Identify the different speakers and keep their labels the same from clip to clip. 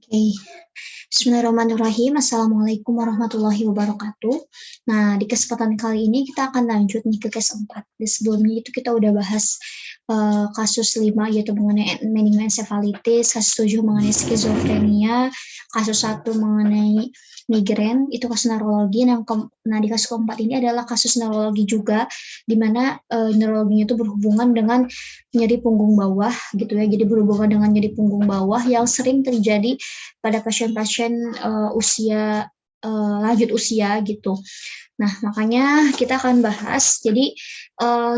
Speaker 1: Oke, Bismillahirrahmanirrahim. Assalamualaikum warahmatullahi wabarakatuh. Nah, di kesempatan kali ini kita akan lanjut nih ke case 4. Di sebelumnya itu kita udah bahas kasus 5 yaitu mengenai meningoencephalitis, kasus 7 mengenai skizofrenia, kasus 1 mengenai migrain, itu kasus neurologi. Nah, di kasus keempat ini adalah kasus neurologi juga, di mana neurologinya itu berhubungan dengan nyeri punggung bawah gitu ya. Jadi berhubungan dengan nyeri punggung bawah yang sering terjadi pada pasien-pasien lanjut usia gitu. Nah, makanya kita akan bahas, jadi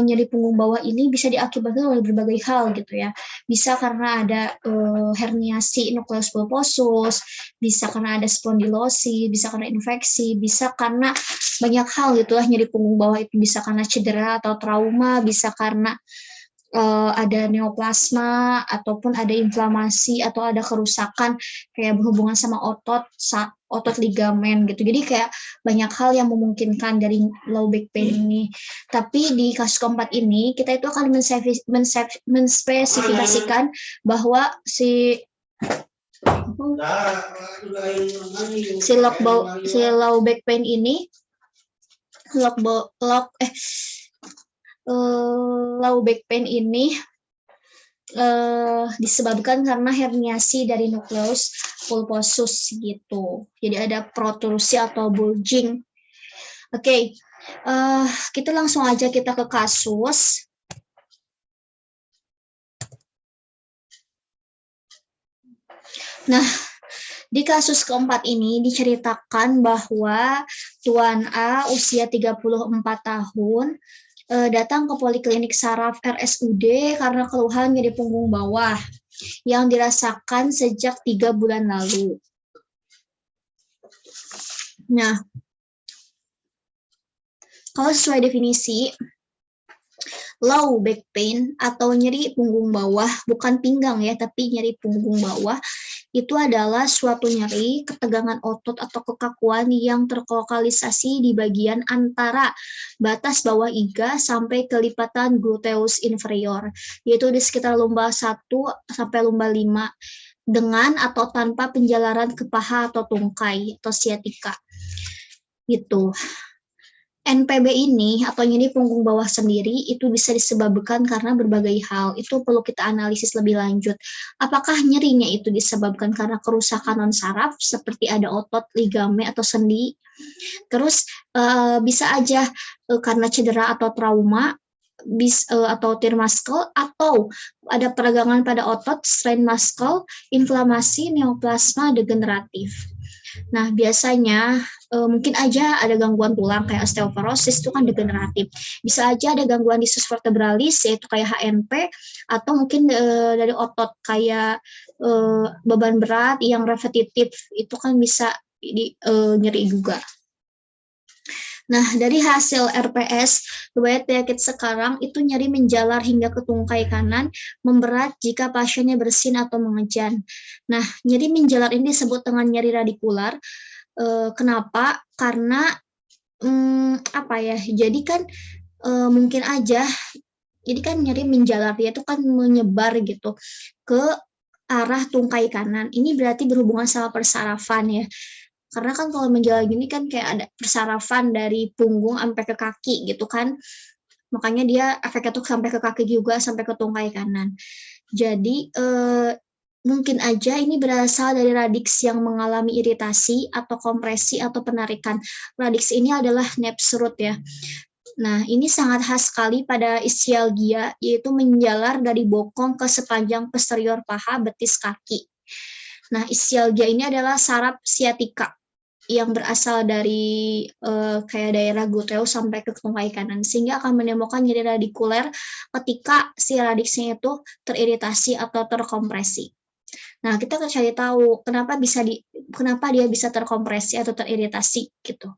Speaker 1: nyeri punggung bawah ini bisa diakibatkan oleh berbagai hal gitu ya. Bisa karena ada herniasi nukleus pulposus, bisa karena ada spondilosis, bisa karena infeksi, bisa karena banyak hal gitu lah nyeri punggung bawah itu, bisa karena cedera atau trauma, bisa karena ada neoplasma ataupun ada inflamasi atau ada kerusakan kayak berhubungan sama otot ligamen gitu. Jadi kayak banyak hal yang memungkinkan dari low back pain ini. Tapi di kasus keempat ini kita itu akan menspesifikasikan bahwa si low back pain ini low back pain ini disebabkan karena herniasi dari nukleus pulposus gitu. Jadi ada protrusi atau bulging. Oke, kita langsung aja kita ke kasus. Nah, di kasus keempat ini diceritakan bahwa Tuan A usia 34 tahun datang ke Poliklinik Saraf RSUD karena keluhan nyeri punggung bawah yang dirasakan sejak 3 bulan lalu. Nah, kalau sesuai definisi, low back pain atau nyeri punggung bawah, bukan pinggang ya, tapi nyeri punggung bawah, itu adalah suatu nyeri, ketegangan otot atau kekakuan yang terlokalisasi di bagian antara batas bawah iga sampai kelipatan gluteus inferior, yaitu di sekitar lumba 1 sampai lumba 5, dengan atau tanpa penjalaran ke paha atau tungkai atau sciatica. Gitu. NPB ini atau nyeri punggung bawah sendiri itu bisa disebabkan karena berbagai hal. Itu perlu kita analisis lebih lanjut. Apakah nyerinya itu disebabkan karena kerusakan non-saraf seperti ada otot, ligamen atau sendi? Terus bisa aja karena cedera atau trauma atau tear muscle, atau ada peragangan pada otot, strain muscle, inflamasi, neoplasma degeneratif. Nah, biasanya mungkin aja ada gangguan tulang kayak osteoporosis, itu kan degeneratif. Bisa aja ada gangguan disus vertebralis yaitu kayak HNP, atau mungkin dari otot kayak beban berat yang repetitif, itu kan bisa nyeri juga. Nah, dari hasil RPS, riwayat penyakit sekarang itu nyeri menjalar hingga ke tungkai kanan, memberat jika pasiennya bersin atau mengejan. Nah, nyeri menjalar ini disebut dengan nyeri radikular. Kenapa? Karena apa ya? Jadi kan mungkin aja, jadi kan nyeri menjalar dia itu kan menyebar gitu ke arah tungkai kanan. Ini berarti berhubungan sama persarafan ya. Karena kan kalau menjalar gini kan kayak ada persarafan dari punggung sampai ke kaki gitu kan. Makanya dia efeknya tuh sampai ke kaki juga, sampai ke tungkai kanan. Jadi mungkin aja ini berasal dari radiks yang mengalami iritasi atau kompresi atau penarikan. Radiks ini adalah naps root ya. Nah, ini sangat khas sekali pada ischialgia, yaitu menjalar dari bokong ke sepanjang posterior paha betis kaki. Nah, ischialgia ini adalah saraf sciatica yang berasal dari kayak daerah gluteus sampai ke tungkai kanan, sehingga akan menimbulkan nyeri radikuler ketika si radiksnya itu teriritasi atau terkompresi. Nah, kita akan cari tahu kenapa dia bisa terkompresi atau teriritasi gitu.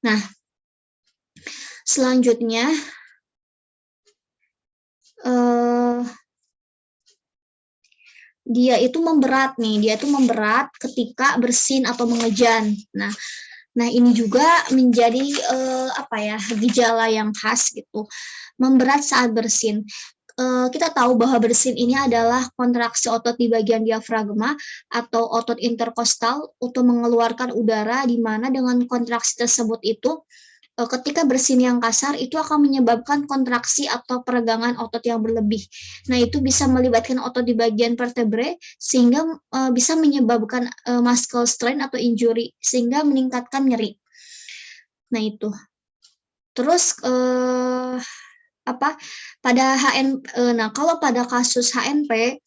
Speaker 1: Nah, selanjutnya dia itu memberat ketika bersin atau mengejan. Nah ini juga menjadi gejala yang khas gitu. Memberat saat bersin. kita tahu bahwa bersin ini adalah kontraksi otot di bagian diafragma atau otot interkostal untuk mengeluarkan udara, di mana dengan kontraksi tersebut itu ketika bersin yang kasar itu akan menyebabkan kontraksi atau peregangan otot yang berlebih. Nah, itu bisa melibatkan otot di bagian vertebrae sehingga bisa menyebabkan muscle strain atau injury sehingga meningkatkan nyeri. Nah, itu. Terus nah kalau pada kasus HNP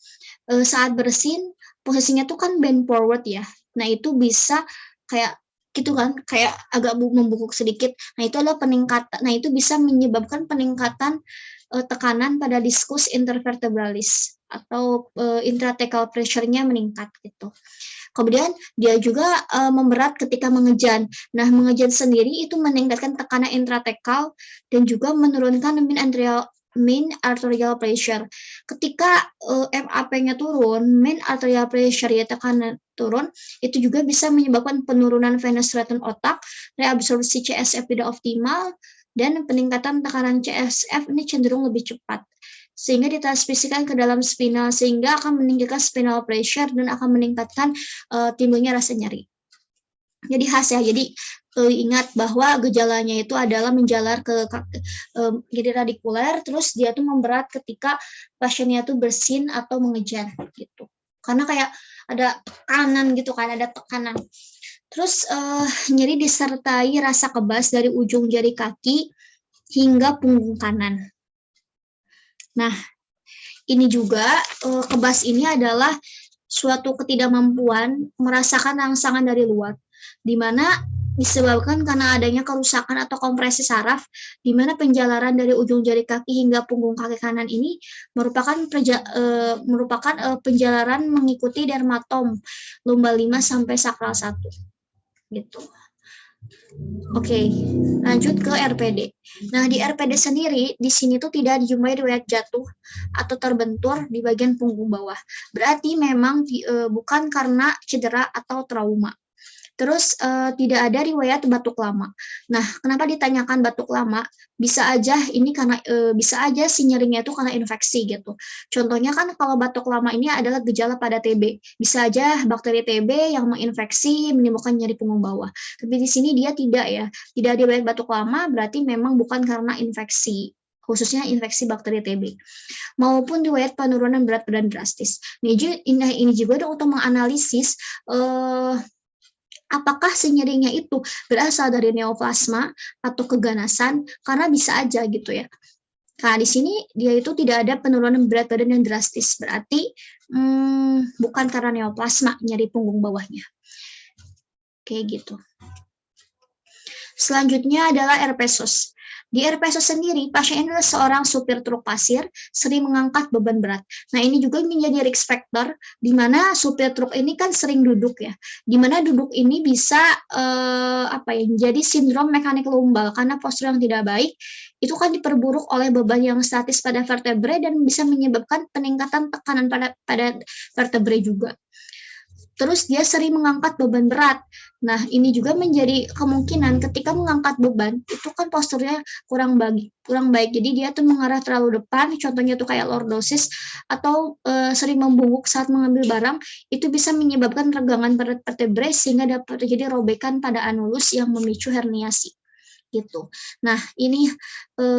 Speaker 1: saat bersin posisinya tuh kan bend forward ya. Nah, itu bisa kayak gitu kan, kayak agak membungkuk sedikit. Nah, itu adalah peningkatan. Nah, itu bisa menyebabkan peningkatan tekanan pada diskus intervertebralis atau intrathecal pressure-nya meningkat gitu. Kemudian dia juga memberat ketika mengejan. Nah, mengejan sendiri itu meningkatkan tekanan intratekal dan juga menurunkan mean arterial pressure. Ketika MAP-nya turun, mean arterial pressure ya tekanan turun, itu juga bisa menyebabkan penurunan venous return otak, reabsorpsi CSF tidak optimal, dan peningkatan tekanan CSF ini cenderung lebih cepat sehingga ditransmisikan ke dalam spinal sehingga akan meningkatkan spinal pressure dan akan meningkatkan timbulnya rasa nyeri. Jadi khas ya. Jadi ingat bahwa gejalanya itu adalah menjalar ke jadi radikuler, terus dia tuh memberat ketika pasiennya tuh bersin atau mengejan gitu. Karena kayak ada tekanan gitu kan, ada tekanan. Terus nyeri disertai rasa kebas dari ujung jari kaki hingga punggung kanan. Nah, ini juga kebas ini adalah suatu ketidakmampuan merasakan rangsangan dari luar, di mana disebabkan karena adanya kerusakan atau kompresi saraf, di mana penjalaran dari ujung jari kaki hingga punggung kaki kanan ini merupakan penjalaran mengikuti dermatom lumbar 5 sampai sakral 1. Gitu. Oke, lanjut ke RPD. Nah, di RPD sendiri, di sini tuh tidak dijumpai riwayat jatuh atau terbentur di bagian punggung bawah. Berarti memang bukan karena cedera atau trauma. Terus tidak ada riwayat batuk lama. Nah, kenapa ditanyakan batuk lama? Bisa aja ini karena bisa aja si nyerinya itu karena infeksi gitu. Contohnya kan kalau batuk lama ini adalah gejala pada TB. Bisa aja bakteri TB yang menginfeksi menimbulkan nyeri punggung bawah. Tapi di sini dia tidak ya. Tidak ada riwayat batuk lama berarti memang bukan karena infeksi, khususnya infeksi bakteri TB, maupun riwayat penurunan berat badan drastis. Ini juga untuk menganalisis apakah si nyerinya itu berasal dari neoplasma atau keganasan, karena bisa aja gitu ya. Nah, di sini dia itu tidak ada penurunan berat badan yang drastis, berarti bukan karena neoplasma nyeri punggung bawahnya. Kayak gitu. Selanjutnya adalah herpesos. Di herpesos sendiri, pasien ini adalah seorang supir truk pasir, sering mengangkat beban berat. Nah, ini juga menjadi risk factor, di mana supir truk ini kan sering duduk ya. Di mana duduk ini bisa jadi sindrom mekanik lumbal, karena postur yang tidak baik, itu kan diperburuk oleh beban yang statis pada vertebrae dan bisa menyebabkan peningkatan tekanan pada vertebrae juga. Terus dia sering mengangkat beban berat. Nah, ini juga menjadi kemungkinan ketika mengangkat beban, itu kan posturnya kurang baik. Jadi dia tuh mengarah terlalu depan, contohnya tuh kayak lordosis, atau sering membungkuk saat mengambil barang, itu bisa menyebabkan regangan pada vertebrae sehingga dapat terjadi robekan pada anulus yang memicu herniasi. Gitu. Nah, ini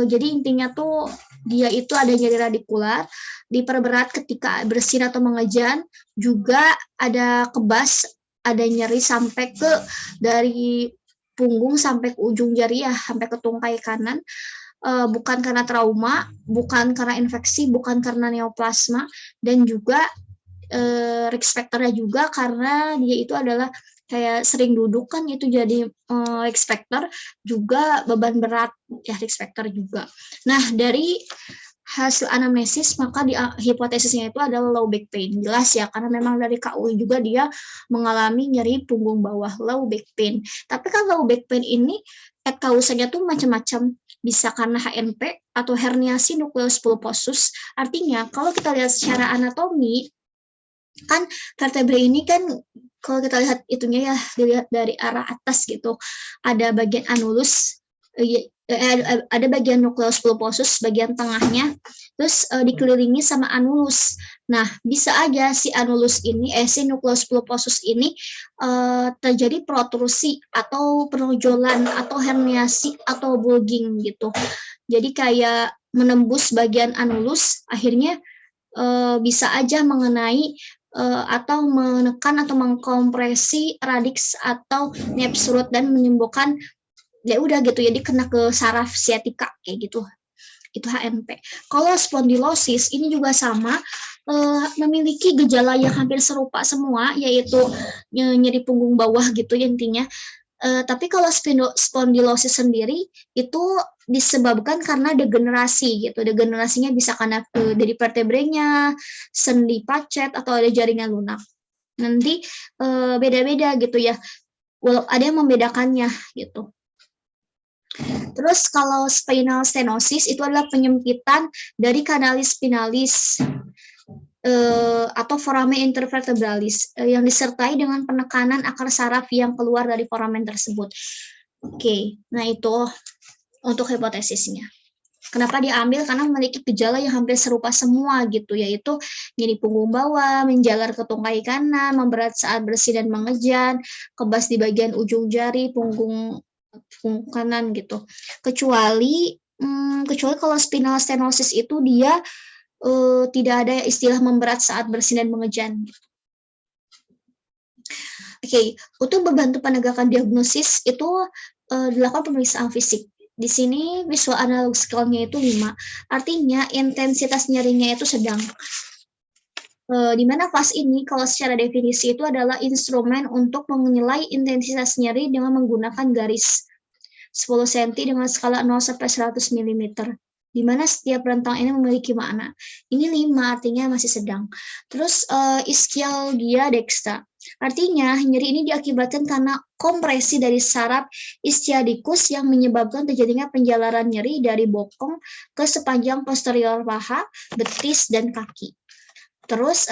Speaker 1: jadi intinya tuh dia itu ada nyeri radikular, diperberat ketika bersin atau mengejan, juga ada kebas, ada nyeri sampai ke dari punggung sampai ke ujung jari ya, sampai ke tungkai kanan. Bukan karena trauma, bukan karena infeksi, bukan karena neoplasma, dan juga risk factor-nya juga karena dia itu adalah kayak sering duduk kan, itu jadi risk factor, juga beban berat ya risk factor juga. Nah, dari hasil anamnesis maka hipotesisnya itu adalah low back pain. Jelas ya, karena memang dari KUI juga dia mengalami nyeri punggung bawah, low back pain. Tapi kan low back pain ini kausanya tuh macam-macam, bisa karena HNP atau herniasi nukleus pulposus. Artinya kalau kita lihat secara anatomi kan vertebrae ini kan kalau kita lihat itunya ya, dilihat dari arah atas gitu, ada bagian anulus ada bagian nucleus pulposus bagian tengahnya, terus dikelilingi sama anulus. Nah, bisa aja si anulus ini, si nucleus pulposus ini terjadi protrusi atau penonjolan atau herniasi atau bulging gitu. Jadi kayak menembus bagian anulus, akhirnya bisa aja mengenai atau menekan atau mengkompresi radix atau nape root dan menyembuhkan ya udah gitu, jadi kena ke saraf sciatica kayak gitu. Itu HNP. Kalau spondylosis ini juga sama, memiliki gejala yang hampir serupa semua, yaitu nyeri punggung bawah gitu ya intinya. Tapi kalau spondylosis sendiri itu disebabkan karena degenerasi gitu. Degenerasinya bisa karena dari vertebrenya, sendi pacet, atau ada jaringan lunak. Nanti beda-beda gitu ya. Ada yang membedakannya gitu. Terus kalau spinal stenosis itu adalah penyempitan dari kanalis spinalis atau foramen intervertebralis yang disertai dengan penekanan akar saraf yang keluar dari foramen tersebut. Oke, nah itu untuk hipotesisnya. Kenapa diambil? Karena memiliki gejala yang hampir serupa semua gitu, yaitu nyeri punggung bawah, menjalar ke tungkai kanan, memberat saat bersih dan mengejan, kebas di bagian ujung jari, punggung kanan gitu. Kecuali kalau spinal stenosis itu dia tidak ada istilah memberat saat bersin dan mengejan. Oke, untuk membantu penegakan diagnosis itu dilakukan pemeriksaan fisik. Di sini visual analog scale-nya itu 5, artinya intensitas nyerinya itu sedang. Di mana VAS ini kalau secara definisi itu adalah instrumen untuk menilai intensitas nyeri dengan menggunakan garis 10 cm dengan skala 0 sampai 100 mm. Di mana setiap rentang ini memiliki makna. Ini 5 artinya masih sedang. Terus ischialgia dextra. Artinya nyeri ini diakibatkan karena kompresi dari saraf ischiadicus yang menyebabkan terjadinya penjalaran nyeri dari bokong ke sepanjang posterior paha, betis, dan kaki. Terus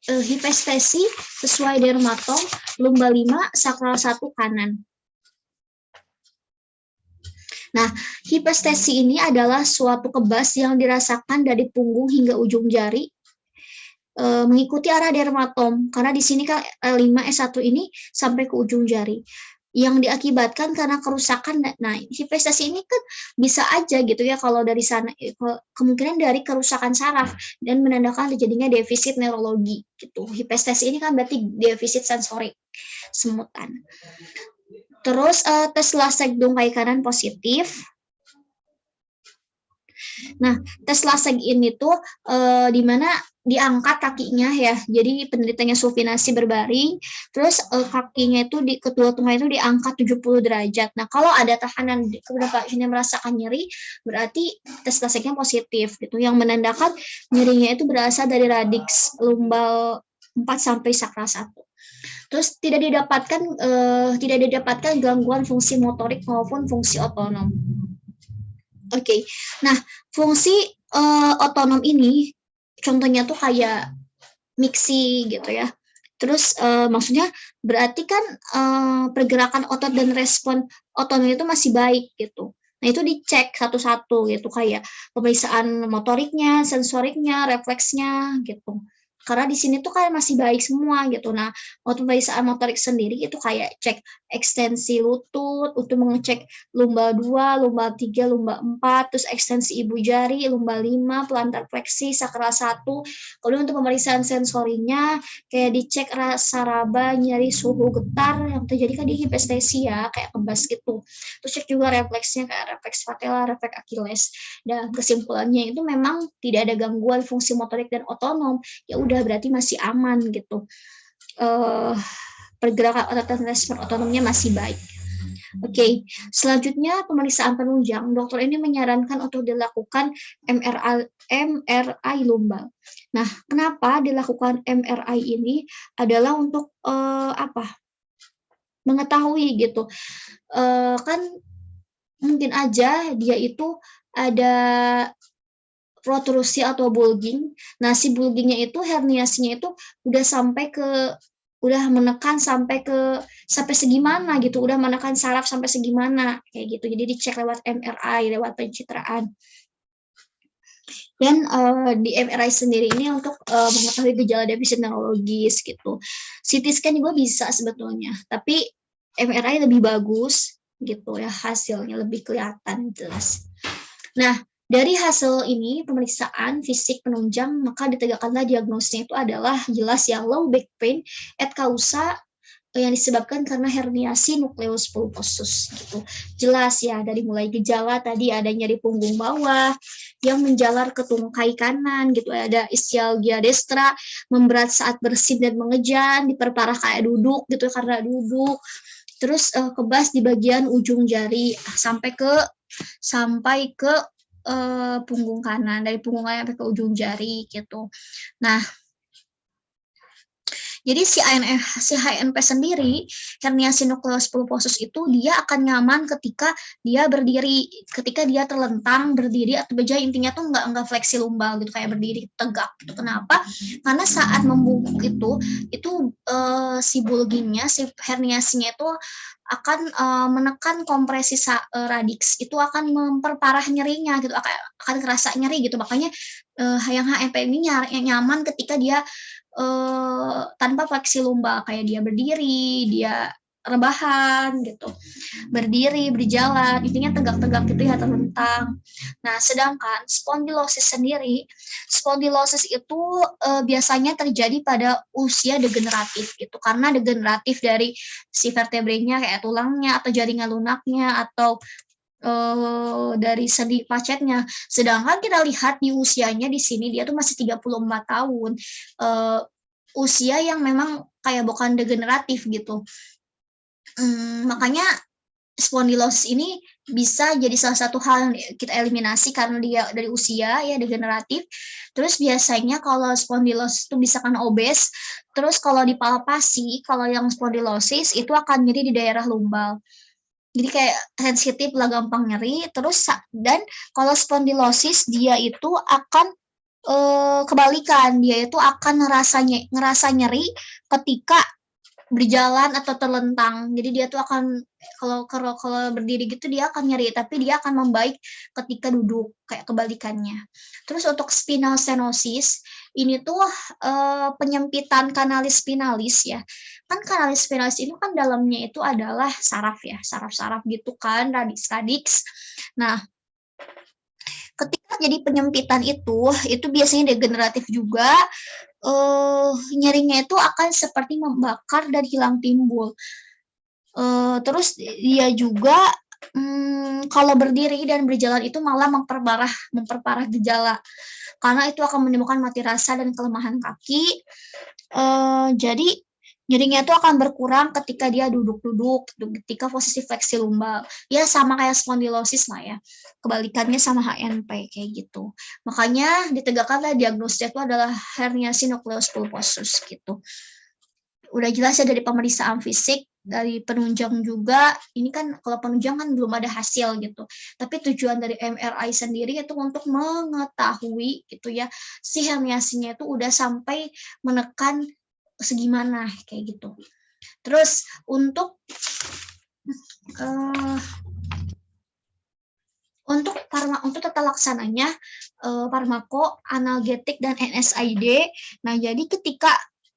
Speaker 1: hipestesi sesuai dermatom, lumba 5, sakral 1 kanan. Nah, hipestesi ini adalah suatu kebas yang dirasakan dari punggung hingga ujung jari mengikuti arah dermatom, karena di sini kan L5-S1 ini sampai ke ujung jari. Yang diakibatkan karena kerusakan, nah hipestesi ini kan bisa aja gitu ya kalau dari sana, kemungkinan dari kerusakan saraf dan menandakan terjadinya defisit neurologi gitu. Hipestesi ini kan berarti defisit sensorik, semutan. Terus tes laseg tungkai kanan positif. Nah, tes laseg ini tuh di mana diangkat kakinya ya. Jadi penderitanya supinasi berbaring, terus kakinya itu di kedua tungkai itu diangkat 70 derajat. Nah, kalau ada tahanan kemudian pasiennya merasakan nyeri, berarti tes lasegnya positif gitu. Yang menandakan nyerinya itu berasal dari radix lumbal 4 sampai sakral 1. Terus tidak didapatkan gangguan fungsi motorik maupun fungsi otonom. Oke. Nah, fungsi otonom ini contohnya tuh kayak mixi gitu ya. Terus maksudnya berarti kan pergerakan otot dan respon otonom itu masih baik gitu. Nah, itu dicek satu-satu gitu, kayak pemeriksaan motoriknya, sensoriknya, refleksnya gitu. Karena di sini tuh kayak masih baik semua gitu. Nah, waktu pemeriksaan motorik sendiri itu kayak cek ekstensi lutut, untuk mengecek lumba 2, lumba 3, lumba 4, terus ekstensi ibu jari, lumba 5, pelantar fleksi, sakral 1. Kemudian untuk pemeriksaan sensorinya kayak dicek rasa raba, nyeri, suhu, getar yang terjadi kan di hipestesi ya, kayak kebas gitu. Terus cek juga refleksnya kayak refleks patella, refleks Achilles. Dan kesimpulannya itu memang tidak ada gangguan fungsi motorik dan otonom. Ya udah berarti masih aman gitu. Pergerakan otot dan respon otonomnya masih baik. Oke, selanjutnya pemeriksaan penunjang. Dokter ini menyarankan untuk dilakukan MRI lumbal. Nah, kenapa dilakukan MRI ini adalah untuk mengetahui gitu. Kan mungkin aja dia itu ada protrusi atau bulging. Nah, si bulgingnya itu herniasinya itu udah sampai ke udah menekan sampai segimana gitu, udah menekan saraf sampai segimana kayak gitu. Jadi dicek lewat MRI, lewat pencitraan. Dan di MRI sendiri ini untuk mengetahui gejala defisit neurologis gitu. CT scan juga bisa sebetulnya, tapi MRI lebih bagus gitu ya, hasilnya lebih kelihatan jelas. Nah, dari hasil ini pemeriksaan fisik penunjang, maka ditegakkanlah diagnosisnya itu adalah jelas ya low back pain et causa yang disebabkan karena herniasi nukleus pulposus gitu. Jelas ya, dari mulai gejala tadi ada nyeri punggung bawah yang menjalar ke tungkai kanan gitu, ada ischialgia destra, memberat saat bersin dan mengejan, diperparah kayak duduk gitu karena duduk. Terus kebas di bagian ujung jari sampai ke punggung kanan, dari punggung kanan sampai ke ujung jari gitu. Nah, jadi si HNP sendiri, herniasi nukleus pulposus itu dia akan nyaman ketika dia berdiri, ketika dia terlentang, berdiri, atau beja intinya tuh nggak fleksi lumbal gitu, kayak berdiri tegak gitu. Kenapa? Karena saat membungkuk itu si bulgingnya, si herniasinya itu akan menekan kompresi radix, itu akan memperparah nyerinya gitu, akan kerasa nyeri gitu. Makanya yang HNP ini nyaman ketika dia tanpa fleksi lumbal, kayak dia berdiri, dia rebahan gitu, berdiri, berjalan, intinya tegak-tegak gitu ya, terlentang. Nah, sedangkan spondylosis sendiri, spondylosis itu biasanya terjadi pada usia degeneratif gitu, karena degeneratif dari si vertebrenya kayak tulangnya atau jaringan lunaknya atau dari sendi pacetnya. Sedangkan kita lihat di usianya di sini dia tuh masih 34 tahun. Usia yang memang kayak bukan degeneratif gitu. Makanya spondylosis ini bisa jadi salah satu hal yang kita eliminasi karena dia dari usia ya degeneratif. Terus biasanya kalau spondylosis itu bisa kan obes. Terus kalau dipalpasi, kalau yang spondylosis itu akan nyeri di daerah lumbal. Jadi kayak sensitif lah, gampang nyeri. Terus dan kalau spondylosis dia itu akan kebalikan, dia itu akan ngerasa nyeri ketika berjalan atau terlentang. Jadi dia tuh akan kalau berdiri gitu dia akan nyeri, tapi dia akan membaik ketika duduk, kayak kebalikannya. Terus untuk spinal stenosis, ini tuh penyempitan kanalis spinalis ya. Kan kanalis spinalis itu kan dalamnya itu adalah saraf ya, saraf-saraf gitu kan, radix. Nah, ketika jadi penyempitan itu biasanya degeneratif juga, nyerinya itu akan seperti membakar dan hilang timbul. Terus dia juga kalau berdiri dan berjalan itu malah memperparah gejala, karena itu akan menimbulkan mati rasa dan kelemahan kaki. Jadi nyerinya itu akan berkurang ketika dia duduk-duduk, ketika posisi fleksi lumbal. Ya sama kayak spondylosis lah ya. Kebalikannya sama HNP kayak gitu. Makanya ditegakkanlah diagnosisnya itu adalah herniasi nukleus pulposus gitu. Udah jelas ya dari pemeriksaan fisik, dari penunjang juga. Ini kan kalau penunjang kan belum ada hasil gitu. Tapi tujuan dari MRI sendiri itu untuk mengetahui gitu ya, si herniasinya itu udah sampai menekan segimana kayak gitu. Terus untuk tata laksananya farmako, analgetik dan NSAID. Nah, jadi ketika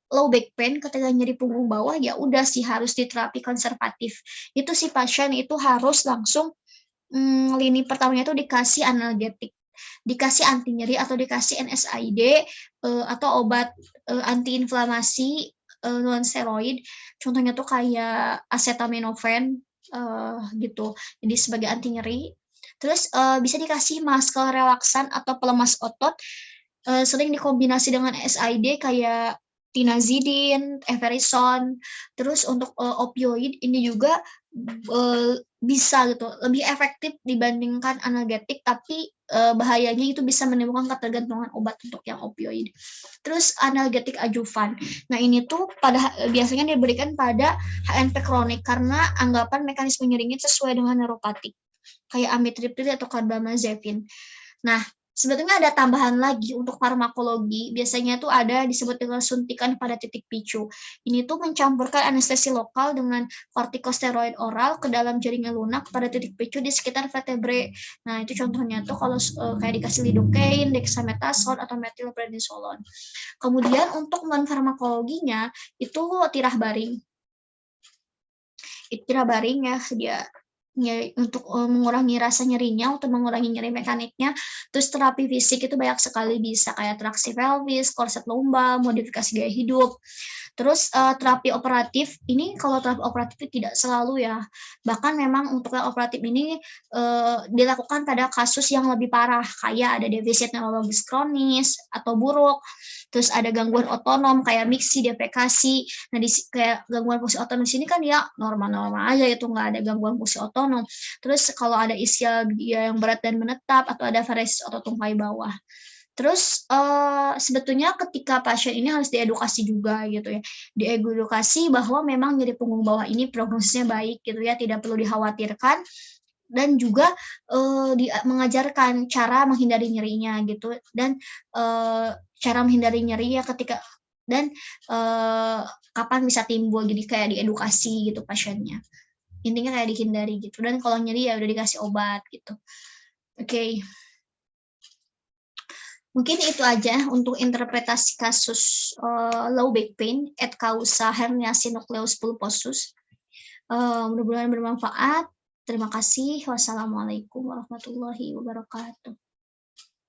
Speaker 1: low back pain, ketika nyeri punggung bawah ya udah sih harus diterapi konservatif. Itu si pasien itu harus langsung lini pertamanya itu dikasih analgetik, dikasih anti nyeri atau dikasih NSAID atau obat antiinflamasi non steroid. Contohnya tuh kayak acetaminophen gitu. Jadi sebagai anti nyeri. Terus bisa dikasih masker relaksan atau pelemas otot. Sering dikombinasi dengan SID kayak tinazidin, everison. Terus untuk opioid ini juga bisa gitu, lebih efektif dibandingkan analgetik, tapi bahayanya itu bisa menimbulkan ketergantungan obat untuk yang opioid. Terus analgetik adjuvan. Nah, ini tuh biasanya diberikan pada HNP kronik karena anggapan mekanisme nyerinya sesuai dengan neuropatik, kayak amitriptyl atau carbamazepine. Nah, Sebetulnya ada tambahan lagi untuk farmakologi, biasanya tuh ada disebut dengan suntikan pada titik picu. Ini tuh mencampurkan anestesi lokal dengan kortikosteroid oral ke dalam jaringan lunak pada titik picu di sekitar vertebrae. Nah, itu contohnya tuh kalau kayak dikasih lidocaine, dexamethasone, atau methylprednisolone. Kemudian untuk non farmakologinya itu tirah baring. Tirah baring ya dia nyeri, untuk mengurangi rasa nyerinya, untuk mengurangi nyeri mekaniknya. Terus terapi fisik itu banyak sekali, bisa kayak traksi pelvis, korset lomba, modifikasi gaya hidup. Terus terapi operatif ini, kalau terapi operatif itu tidak selalu ya. Bahkan memang untuk yang operatif ini dilakukan pada kasus yang lebih parah, kayak ada defisit neurologis kronis atau buruk, terus ada gangguan otonom kayak miksi, defekasi. Nah, kayak gangguan fungsi otonom di sini kan ya normal-normal aja, itu nggak ada gangguan fungsi otonom. Terus kalau ada ischial dia yang berat dan menetap, atau ada varesis otot tungkai bawah. Terus sebetulnya ketika pasien ini harus diedukasi juga gitu ya, diedukasi bahwa memang nyeri punggung bawah ini prognosisnya baik gitu ya, tidak perlu dikhawatirkan, dan juga mengajarkan cara menghindari nyerinya gitu, dan cara menghindari nyeri ya ketika, dan kapan bisa timbul, jadi kayak diedukasi gitu pasiennya. Intinya kayak dihindari gitu, dan kalau nyeri ya udah dikasih obat gitu. Oke. Mungkin itu aja untuk interpretasi kasus low back pain et causa herniasi nucleus pulposus. Mudah-mudahan bermanfaat. Terima kasih. Wassalamualaikum warahmatullahi wabarakatuh.